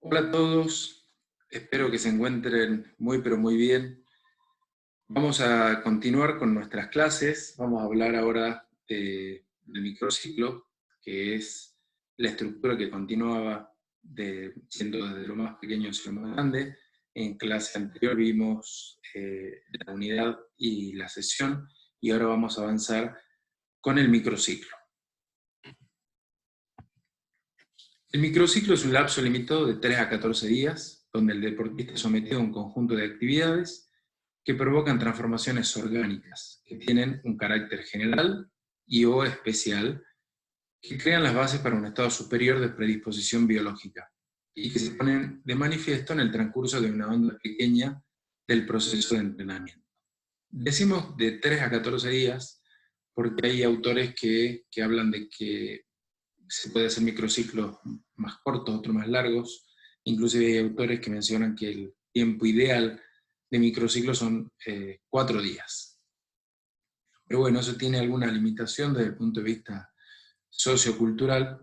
Hola a todos, espero que se encuentren muy pero muy bien. Vamos a continuar con nuestras clases, vamos a hablar ahora del microciclo, que es la estructura que continuaba siendo desde lo más pequeño hacia lo más grande. En clase anterior vimos la unidad y la sesión, y ahora vamos a avanzar con el microciclo. El microciclo es un lapso limitado de 3 a 14 días, donde el deportista es sometido a un conjunto de actividades que provocan transformaciones orgánicas, que tienen un carácter general y o especial, que crean las bases para un estado superior de predisposición biológica, y que se ponen de manifiesto en el transcurso de una onda pequeña del proceso de entrenamiento. Decimos de 3 a 14 días, porque hay autores que hablan de que se puede hacer microciclos más cortos, otros más largos. Inclusive hay autores que mencionan que el tiempo ideal de microciclos son 4 días. Pero bueno, eso tiene alguna limitación desde el punto de vista sociocultural,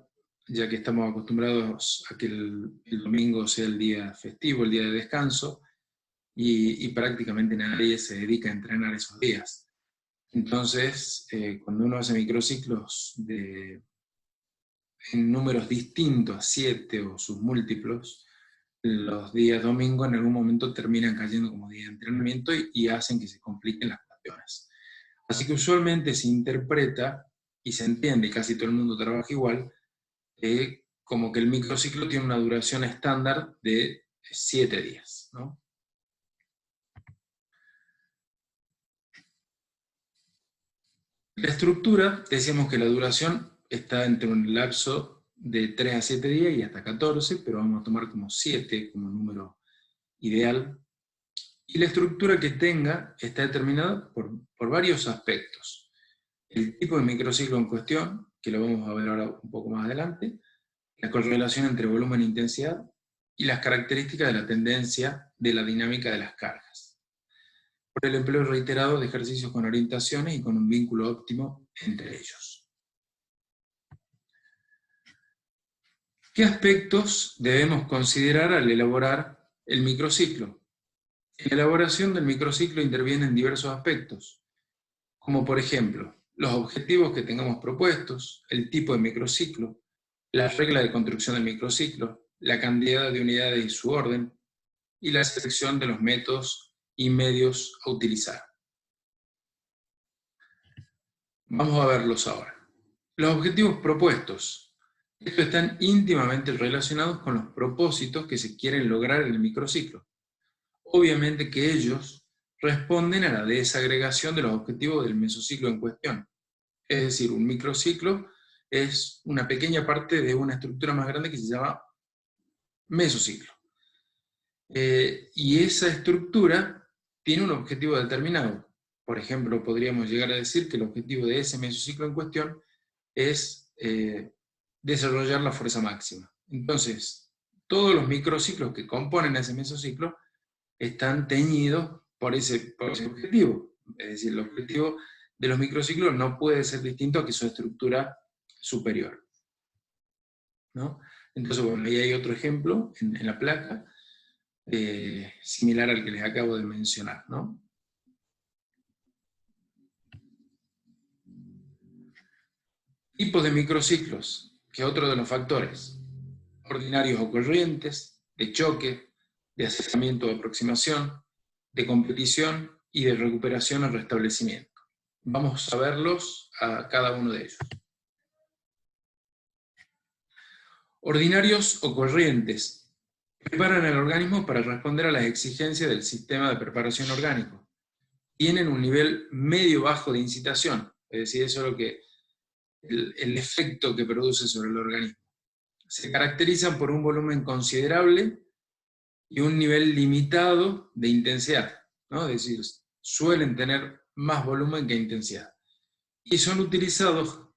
ya que estamos acostumbrados a que el domingo sea el día festivo, el día de descanso, y prácticamente nadie se dedica a entrenar esos días. Entonces, cuando uno hace microciclos en números distintos a 7 o sus múltiplos, los días domingo en algún momento terminan cayendo como día de entrenamiento y hacen que se compliquen las cuestiones. Así que usualmente se interpreta y se entiende, y casi todo el mundo trabaja igual, como que el microciclo tiene una duración estándar de 7 días, ¿no? La estructura, decíamos que la duración está entre un lapso de 3 a 7 días y hasta 14, pero vamos a tomar como 7 como número ideal. Y la estructura que tenga está determinada por varios aspectos. El tipo de microciclo en cuestión, que lo vamos a ver ahora un poco más adelante, la correlación entre volumen e intensidad, y las características de la tendencia de la dinámica de las cargas, por el empleo reiterado de ejercicios con orientaciones y con un vínculo óptimo entre ellos. ¿Qué aspectos debemos considerar al elaborar el microciclo? En la elaboración del microciclo intervienen diversos aspectos, como por ejemplo, los objetivos que tengamos propuestos, el tipo de microciclo, las reglas de construcción del microciclo, la cantidad de unidades y su orden, y la selección de los métodos y medios a utilizar. Vamos a verlos ahora. Los objetivos propuestos. Estos están íntimamente relacionados con los propósitos que se quieren lograr en el microciclo. Obviamente que ellos responden a la desagregación de los objetivos del mesociclo en cuestión. Es decir, un microciclo es una pequeña parte de una estructura más grande que se llama mesociclo. Y esa estructura tiene un objetivo determinado. Por ejemplo, podríamos llegar a decir que el objetivo de ese mesociclo en cuestión es desarrollar la fuerza máxima. Entonces, todos los microciclos que componen ese mesociclo están teñidos por ese objetivo. Es decir, el objetivo de los microciclos no puede ser distinto a que su estructura superior, ¿no? Entonces, bueno, ahí hay otro ejemplo en la placa, similar al que les acabo de mencionar, ¿no? Tipos de microciclos, que es otro de los factores. Ordinarios o corrientes, de choque, de acercamiento o aproximación, de competición y de recuperación o restablecimiento. Vamos a verlos a cada uno de ellos. Ordinarios o corrientes preparan el organismo para responder a las exigencias del sistema de preparación orgánico. Tienen un nivel medio-bajo de incitación, es decir, eso es lo que el efecto que produce sobre el organismo. Se caracterizan por un volumen considerable y un nivel limitado de intensidad, ¿no? Es decir, suelen tener más volumen que intensidad. Y son utilizados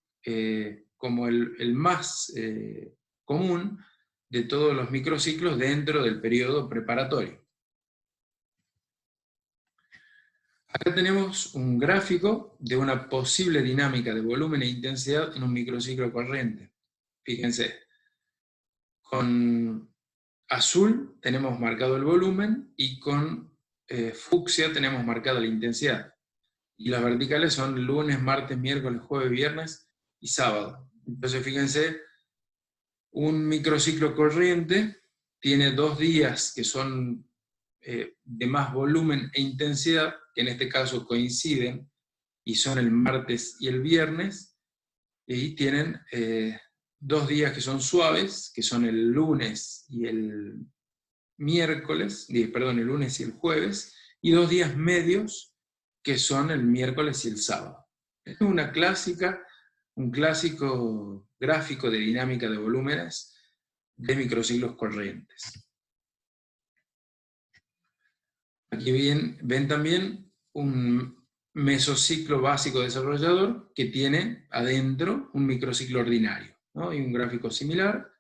como el más común de todos los microciclos dentro del periodo preparatorio. Acá tenemos un gráfico de una posible dinámica de volumen e intensidad en un microciclo corriente. Fíjense, azul tenemos marcado el volumen y con fucsia tenemos marcada la intensidad. Y las verticales son lunes, martes, miércoles, jueves, viernes y sábado. Entonces fíjense, un microciclo corriente tiene 2 días que son de más volumen e intensidad, que en este caso coinciden, y son el martes y el viernes, y tienen 2 días que son suaves, que son el lunes y el miércoles, perdón, el lunes y el jueves, y 2 días medios, que son el miércoles y el sábado. Es un clásico gráfico de dinámica de volúmenes de microciclos corrientes. Aquí ven también un mesociclo básico desarrollador que tiene adentro un microciclo ordinario, ¿no? Y un gráfico similar.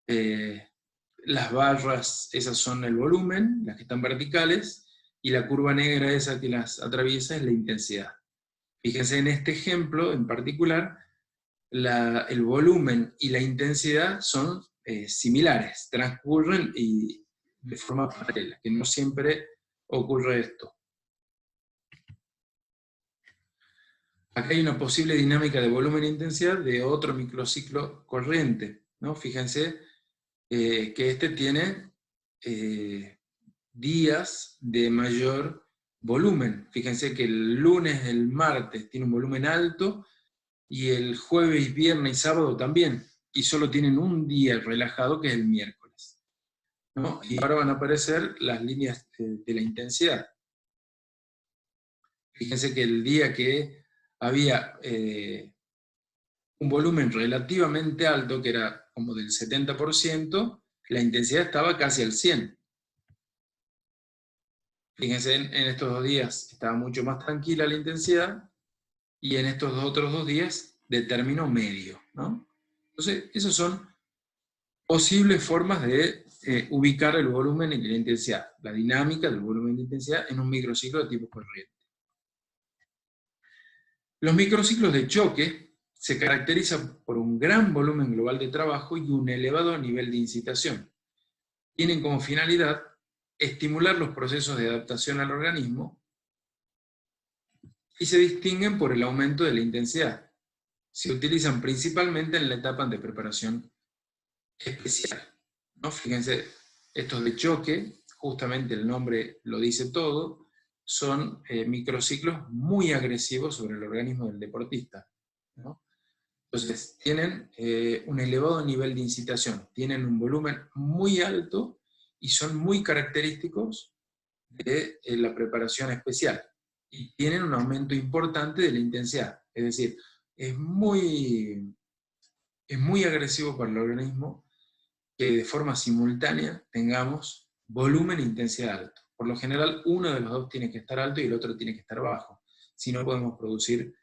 Las barras, esas son el volumen, las que están verticales, y la curva negra esa que las atraviesa es la intensidad. Fíjense en este ejemplo en particular, el volumen y la intensidad son similares, transcurren y de forma paralela, que no siempre ocurre esto. Acá hay una posible dinámica de volumen e intensidad de otro microciclo corriente, ¿no? Fíjense que este tiene días de mayor volumen. Fíjense que el lunes, el martes tiene un volumen alto, y el jueves, viernes y sábado también, y solo tienen un día relajado que es el miércoles, ¿no? Y ahora van a aparecer las líneas de la intensidad. Fíjense que el día que había un volumen relativamente alto, que era como del 70%, la intensidad estaba casi al 100%. Fíjense, en estos 2 días estaba mucho más tranquila la intensidad, y en estos otros 2 días de término medio, ¿no? Entonces, esas son posibles formas de ubicar el volumen y la intensidad, la dinámica del volumen de intensidad en un microciclo de tipo corriente. Los microciclos de choque se caracterizan por un gran volumen global de trabajo y un elevado nivel de incitación. Tienen como finalidad estimular los procesos de adaptación al organismo y se distinguen por el aumento de la intensidad. Se utilizan principalmente en la etapa de preparación especial, ¿no? Fíjense, estos de choque, justamente el nombre lo dice todo, son microciclos muy agresivos sobre el organismo del deportista, ¿no? Entonces, tienen un elevado nivel de incitación, tienen un volumen muy alto y son muy característicos de la preparación especial. Y tienen un aumento importante de la intensidad, es decir, es muy agresivo para el organismo que de forma simultánea tengamos volumen e intensidad alto. Por lo general, uno de los dos tiene que estar alto y el otro tiene que estar bajo. Si no, podemos producir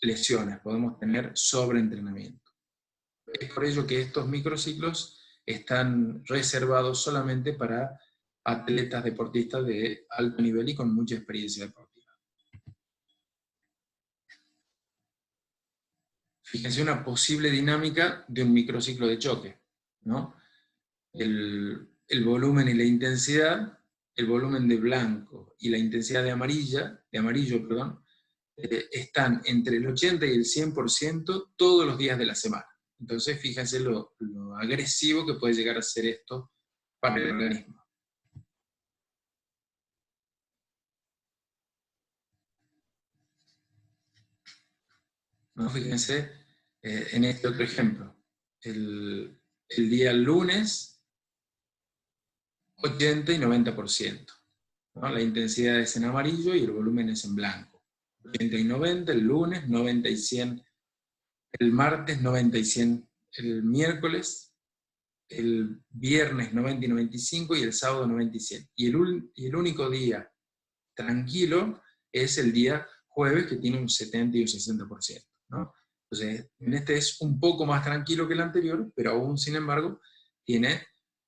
lesiones, podemos tener sobreentrenamiento. Es por ello que estos microciclos están reservados solamente para atletas deportistas de alto nivel y con mucha experiencia deportiva. Fíjense una posible dinámica de un microciclo de choque, ¿no? El volumen y la intensidad, el volumen de blanco y la intensidad de amarillo, están entre el 80 y el 100% todos los días de la semana. Entonces fíjense lo agresivo que puede llegar a ser esto para el organismo. ¿No? Fíjense en este otro ejemplo. El día lunes, 80 y 90%. ¿No? La intensidad es en amarillo y el volumen es en blanco. 80 y 90 el lunes, 90 y 100 el martes, 90 y 100 el miércoles, el viernes 90 y 95 y el sábado 90 y 100. Y el único día tranquilo es el día jueves, que tiene un 70 y un 60%. ¿No? Entonces, en este es un poco más tranquilo que el anterior, pero aún, sin embargo, tiene,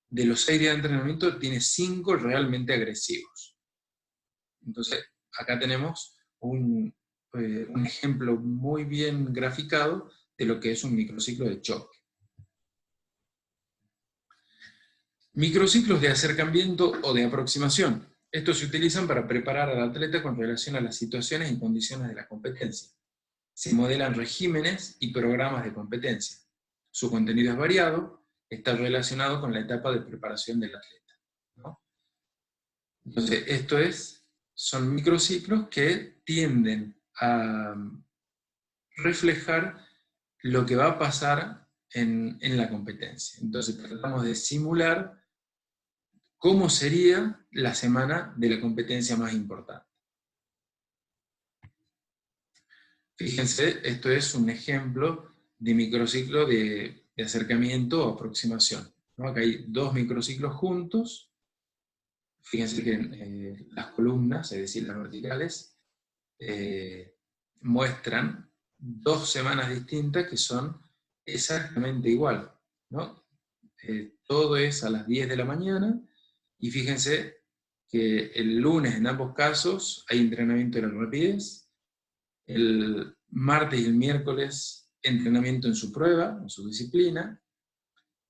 de los 6 días de entrenamiento, tiene 5 realmente agresivos. Entonces, acá tenemos un ejemplo muy bien graficado de lo que es un microciclo de choque. Microciclos de acercamiento o de aproximación. Estos se utilizan para preparar al atleta con relación a las situaciones y condiciones de la competencia. Se modelan regímenes y programas de competencia. Su contenido es variado, está relacionado con la etapa de preparación del atleta, ¿no? Entonces, son microciclos que tienden a reflejar lo que va a pasar en la competencia. Entonces, tratamos de simular cómo sería la semana de la competencia más importante. Fíjense, esto es un ejemplo de microciclo de acercamiento o aproximación, ¿no? Acá hay dos microciclos juntos. Fíjense que las columnas, es decir, las verticales, muestran dos semanas distintas que son exactamente igual, ¿no? Todo es a las 10 de la mañana, y fíjense que el lunes en ambos casos hay entrenamiento de la rapidez, el martes y el miércoles entrenamiento en su prueba, en su disciplina,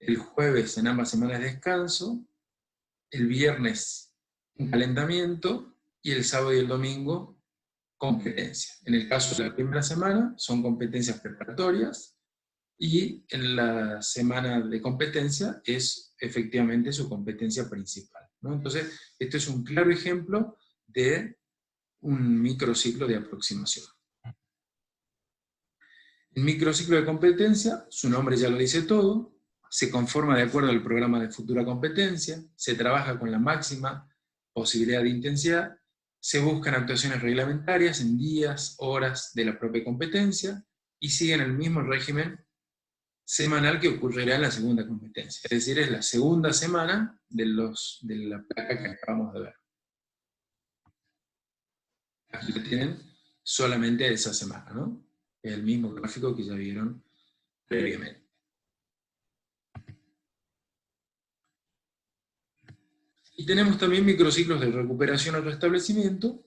el jueves en ambas semanas descanso, el viernes un calentamiento, y el sábado y el domingo competencia. En el caso de la primera semana son competencias preparatorias, y en la semana de competencia es efectivamente su competencia principal, ¿no? Entonces, este es un claro ejemplo de un microciclo de aproximación. El microciclo de competencia, su nombre ya lo dice todo, se conforma de acuerdo al programa de futura competencia, se trabaja con la máxima posibilidad de intensidad, se buscan actuaciones reglamentarias en días, horas de la propia competencia, y siguen el mismo régimen semanal que ocurrirá en la segunda competencia. Es decir, es la segunda semana de la placa que acabamos de ver. Aquí lo tienen solamente esa semana, ¿no? Es el mismo gráfico que ya vieron previamente. Y tenemos también microciclos de recuperación o restablecimiento,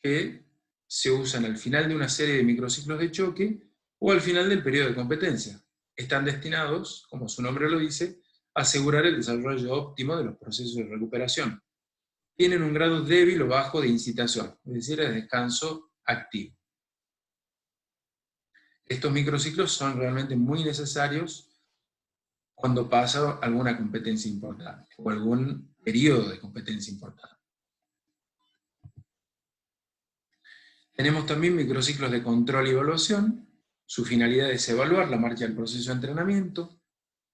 que se usan al final de una serie de microciclos de choque o al final del periodo de competencia. Están destinados, como su nombre lo dice, a asegurar el desarrollo óptimo de los procesos de recuperación. Tienen un grado débil o bajo de incitación, es decir, de descanso activo. Estos microciclos son realmente muy necesarios cuando pasa alguna competencia importante, o algún periodo de competencia importante. Tenemos también microciclos de control y evaluación. Su finalidad es evaluar la marcha del proceso de entrenamiento.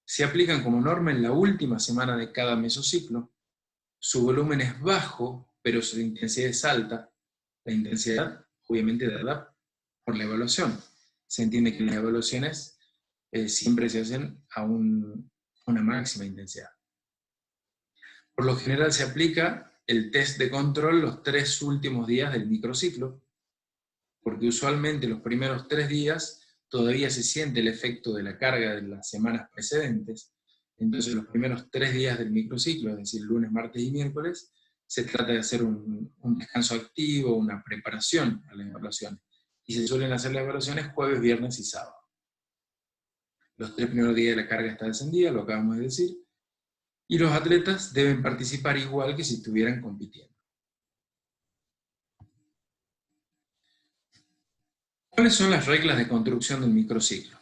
Se aplican como norma en la última semana de cada mesociclo. Su volumen es bajo, pero su intensidad es alta. La intensidad, obviamente, dada por la evaluación. Se entiende que las evaluaciones siempre se hacen a una máxima intensidad. Por lo general se aplica el test de control los 3 últimos días del microciclo, porque usualmente los primeros 3 días todavía se siente el efecto de la carga de las semanas precedentes. Entonces los primeros 3 días del microciclo, es decir, lunes, martes y miércoles, se trata de hacer un descanso activo, una preparación a las evaluaciones. Y se suelen hacer las evaluaciones jueves, viernes y sábado. Los 3 primeros días de la carga está descendida, lo acabamos de decir, y los atletas deben participar igual que si estuvieran compitiendo. ¿Cuáles son las reglas de construcción del microciclo?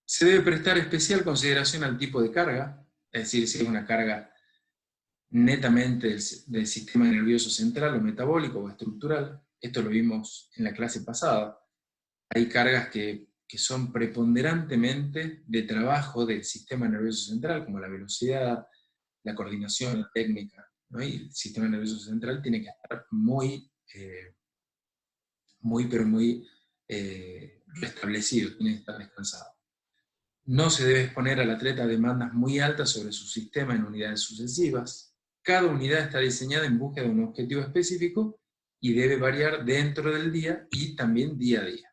Se debe prestar especial consideración al tipo de carga, es decir, si es una carga netamente del sistema nervioso central o metabólico o estructural. Esto lo vimos en la clase pasada. Hay cargas que son preponderantemente de trabajo del sistema nervioso central, como la velocidad, la coordinación, la técnica, ¿no? Y el sistema nervioso central tiene que estar muy restablecido, tiene que estar descansado. No se debe exponer al atleta a demandas muy altas sobre su sistema en unidades sucesivas. Cada unidad está diseñada en búsqueda de un objetivo específico y debe variar dentro del día y también día a día.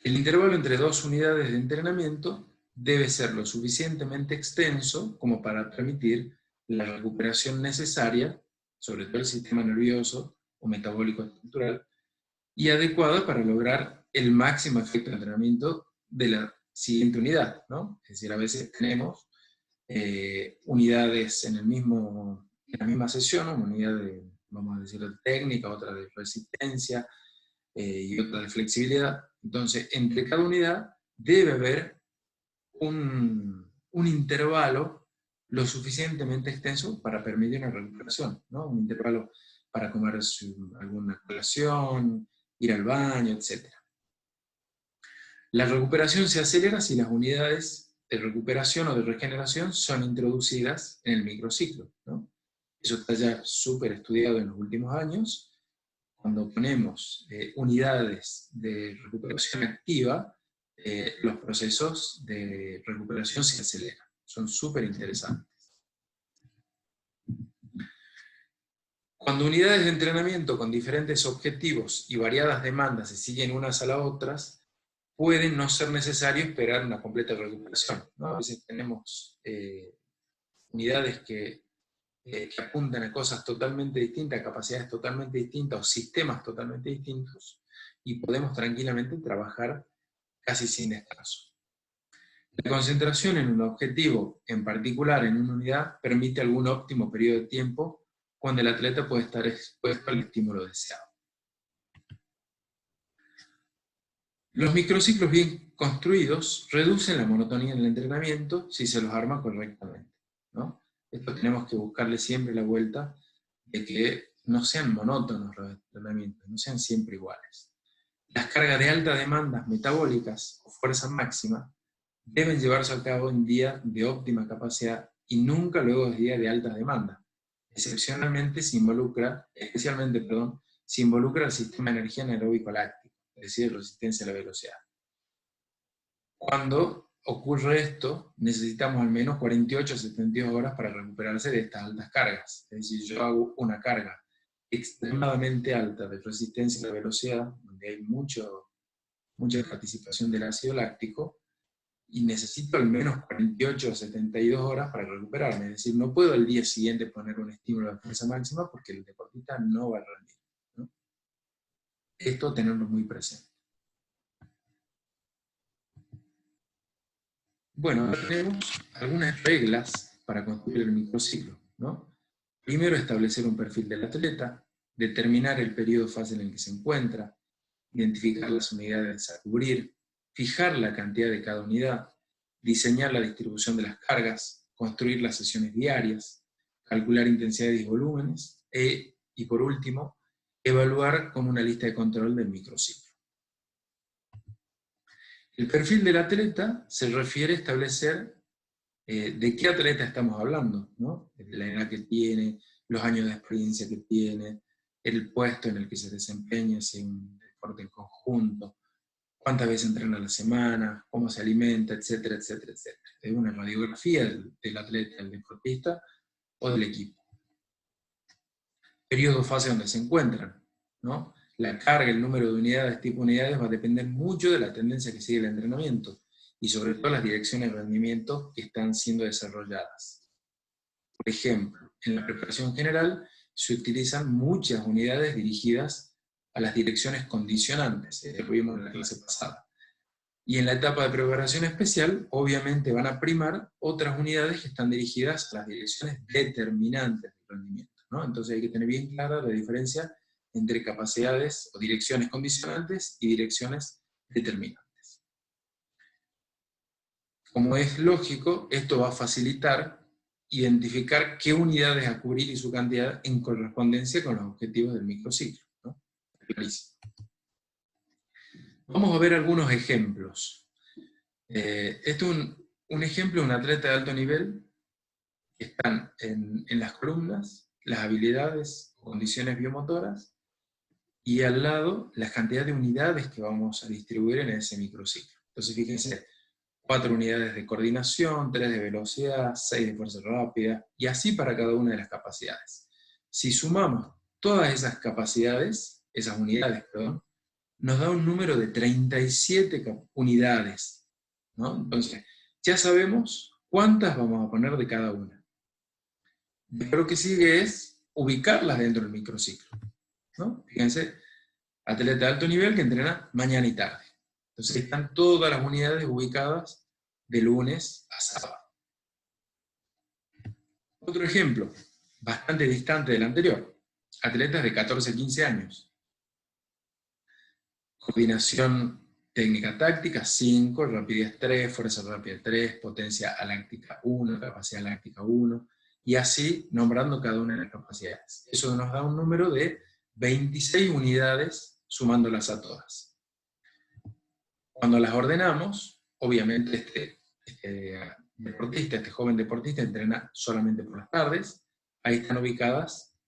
El intervalo entre 2 unidades de entrenamiento debe ser lo suficientemente extenso como para permitir la recuperación necesaria, sobre todo el sistema nervioso o metabólico estructural, y adecuada para lograr el máximo efecto de entrenamiento de la siguiente unidad, ¿no? Es decir, a veces tenemos unidades en la misma sesión, una unidad de, vamos a decir, de técnica, otra de resistencia, y otra de flexibilidad. Entonces, entre cada unidad debe haber un intervalo lo suficientemente extenso para permitir una recuperación, ¿no? Un intervalo para comer alguna colación, ir al baño, etc. La recuperación se acelera si las unidades de recuperación o de regeneración son introducidas en el microciclo, ¿no? Eso está ya súper estudiado en los últimos años. Cuando ponemos unidades de recuperación activa, los procesos de recuperación se aceleran. Son súper interesantes. Cuando unidades de entrenamiento con diferentes objetivos y variadas demandas se siguen unas a las otras, puede no ser necesario esperar una completa recuperación, ¿no? A veces tenemos unidades que apuntan a cosas totalmente distintas, capacidades totalmente distintas o sistemas totalmente distintos, y podemos tranquilamente trabajar casi sin descanso. La concentración en un objetivo en particular en una unidad permite algún óptimo periodo de tiempo cuando el atleta puede estar expuesto al estímulo deseado. Los microciclos bien construidos reducen la monotonía en el entrenamiento si se los arma correctamente, ¿no? Esto tenemos que buscarle siempre la vuelta de que no sean monótonos los entrenamientos, no sean siempre iguales. Las cargas de alta demanda metabólicas o fuerza máxima deben llevarse a cabo en días de óptima capacidad y nunca luego de días de alta demanda. Especialmente se involucra el sistema de energía anaeróbico láctico, es decir, resistencia a la velocidad. Cuando ocurre esto, necesitamos al menos 48 a 72 horas para recuperarse de estas altas cargas. Es decir, yo hago una carga extremadamente alta de resistencia a la velocidad, donde hay mucha participación del ácido láctico, y necesito al menos 48 o 72 horas para recuperarme. Es decir, no puedo al día siguiente poner un estímulo de fuerza máxima porque el deportista no va a rendir, ¿no? Esto tenerlo muy presente. Bueno, tenemos algunas reglas para construir el microciclo, ¿no? Primero, establecer un perfil del atleta, determinar el periodo fase en el que se encuentra, identificar las unidades a cubrir, fijar la cantidad de cada unidad, diseñar la distribución de las cargas, construir las sesiones diarias, calcular intensidades y volúmenes, y por último, evaluar con una lista de control del microciclo. El perfil del atleta se refiere a establecer de qué atleta estamos hablando, ¿no? La edad que tiene, los años de experiencia que tiene, el puesto en el que se desempeña, si es un deporte en conjunto, cuántas veces entrena a la semana, cómo se alimenta, etcétera, etcétera, etcétera. Es una radiografía del atleta, del deportista o del equipo. Periodo fase donde se encuentran, ¿no? La carga, el número de unidades, tipo de unidades, va a depender mucho de la tendencia que sigue el entrenamiento y sobre todo las direcciones de rendimiento que están siendo desarrolladas. Por ejemplo, en la preparación general se utilizan muchas unidades dirigidas a las direcciones condicionantes, lo vimos en la clase pasada. Y en la etapa de preparación especial, obviamente van a primar otras unidades que están dirigidas a las direcciones determinantes del rendimiento, ¿no? Entonces hay que tener bien clara la diferencia entre capacidades o direcciones condicionantes y direcciones determinantes. Como es lógico, esto va a facilitar identificar qué unidades a cubrir y su cantidad en correspondencia con los objetivos del microciclo, ¿no? Clarísimo. Vamos a ver algunos ejemplos. Esto es un ejemplo de un atleta de alto nivel. Están en las columnas las habilidades, condiciones biomotoras, y al lado las cantidades de unidades que vamos a distribuir en ese microciclo. Entonces fíjense, 4 unidades de coordinación, 3 de velocidad, 6 de fuerza rápida, y así para cada una de las capacidades. Si sumamos todas esas capacidades, esas unidades, perdón, nos da un número de 37 unidades, ¿no? Entonces, ya sabemos cuántas vamos a poner de cada una. Lo que sigue es ubicarlas dentro del microciclo, ¿no? Fíjense, atleta de alto nivel que entrena mañana y tarde. Entonces están todas las unidades ubicadas de lunes a sábado. Otro ejemplo, bastante distante del anterior. Atletas de 14 a 15 años. Coordinación técnica táctica 5, rapidez 3, fuerza rápida 3, potencia aláctica 1, capacidad láctica 1, y así nombrando cada una de las capacidades. Eso nos da un número de 26 unidades sumándolas a todas. Cuando las ordenamos, obviamente este joven deportista entrena solamente por las tardes, ahí están ubicadas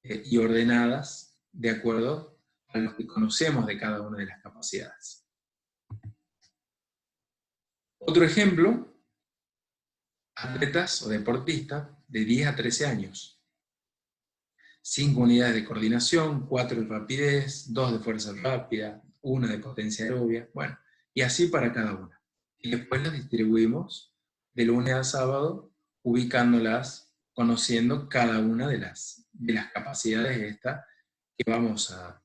y ordenadas de acuerdo a lo que conocemos de cada una de las capacidades. Otro ejemplo, atletas o deportistas de 10 a 13 años. 5 unidades de coordinación, 4 de rapidez, 2 de fuerza rápida, 1 de potencia aerobia, bueno, y así para cada una. Y después las distribuimos de lunes a sábado, ubicándolas, conociendo cada una de las capacidades estas que vamos a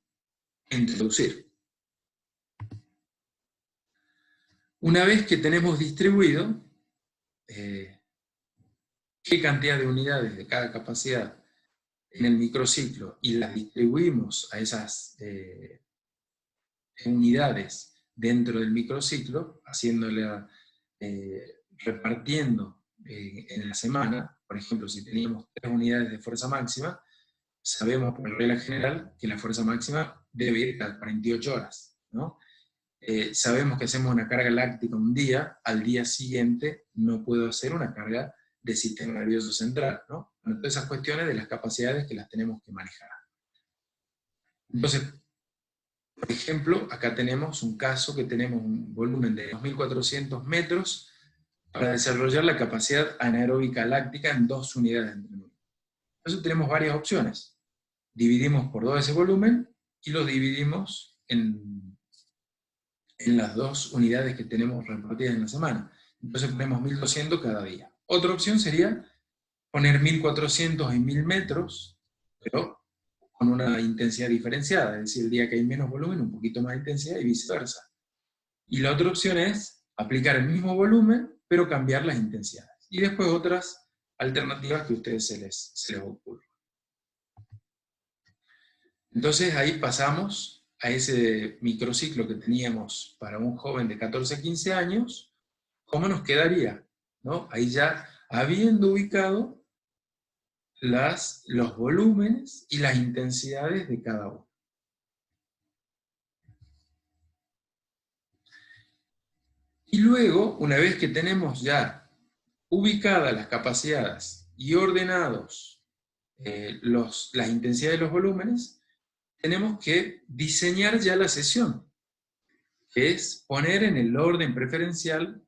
introducir. Una vez que tenemos distribuido qué cantidad de unidades de cada capacidad en el microciclo y las distribuimos a esas unidades dentro del microciclo, repartiendo en la semana, por ejemplo, si teníamos 3 unidades de fuerza máxima, sabemos por regla general que la fuerza máxima debe ir a 48 horas, ¿no? Sabemos que hacemos una carga láctica un día, al día siguiente no puedo hacer una carga de sistema nervioso central, ¿no? Bueno, todas esas cuestiones de las capacidades que las tenemos que manejar. Entonces, por ejemplo, acá tenemos un caso que tenemos un volumen de 2.400 metros para desarrollar la capacidad anaeróbica láctica en 2 unidades de entrenamiento. Entonces tenemos varias opciones. Dividimos por 2 ese volumen y lo dividimos en las 2 unidades que tenemos repartidas en la semana. Entonces ponemos 1.200 cada día. Otra opción sería poner 1.400 y 1.000 metros, pero con una intensidad diferenciada, es decir, el día que hay menos volumen, un poquito más de intensidad y viceversa. Y la otra opción es aplicar el mismo volumen, pero cambiar las intensidades. Y después otras alternativas que a ustedes se les ocurran. Entonces ahí pasamos a ese microciclo que teníamos para un joven de 14 a 15 años, ¿cómo nos quedaría? ¿No? Ahí ya habiendo ubicado los volúmenes y las intensidades de cada uno. Y luego, una vez que tenemos ya ubicadas las capacidades y ordenados las intensidades de los volúmenes, tenemos que diseñar ya la sesión, que es poner en el orden preferencial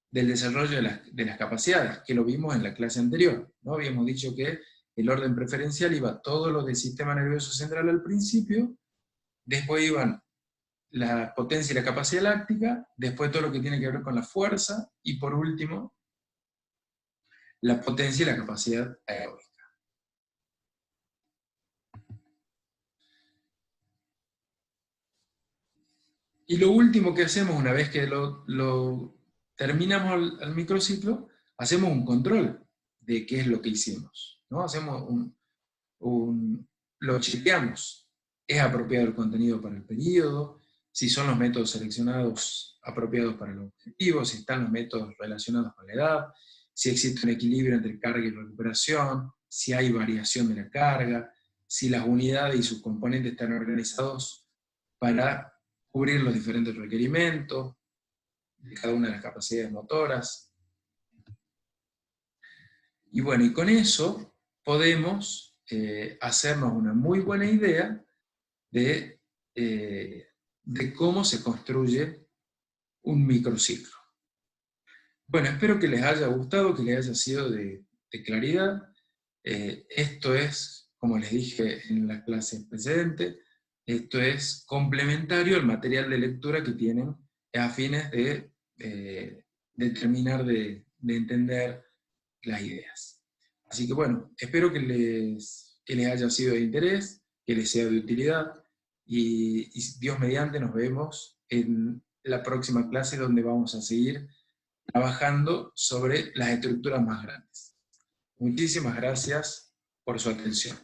del desarrollo de las capacidades, que lo vimos en la clase anterior, ¿no? Habíamos dicho que el orden preferencial iba todo lo del sistema nervioso central al principio, después iban la potencia y la capacidad láctica, después todo lo que tiene que ver con la fuerza, y por último, la potencia y la capacidad aeróbica. Y lo último que hacemos una vez que lo terminamos el microciclo, hacemos un control de qué es lo que hicimos, ¿no? Lo chequeamos. ¿Es apropiado el contenido para el periodo? Si son los métodos seleccionados apropiados para el objetivo, si están los métodos relacionados con la edad, si existe un equilibrio entre carga y recuperación, si hay variación de la carga, si las unidades y sus componentes están organizados para cubrir los diferentes requerimientos de cada una de las capacidades motoras. Y bueno, y con eso podemos hacernos una muy buena idea de cómo se construye un microciclo. Bueno, espero que les haya gustado, que les haya sido de claridad. Esto es, como les dije en la clase precedente, esto es complementario al material de lectura que tienen a fines de terminar de entender las ideas. Así que bueno, espero que les haya sido de interés, que les sea de utilidad, y Dios mediante nos vemos en la próxima clase donde vamos a seguir trabajando sobre las estructuras más grandes. Muchísimas gracias por su atención.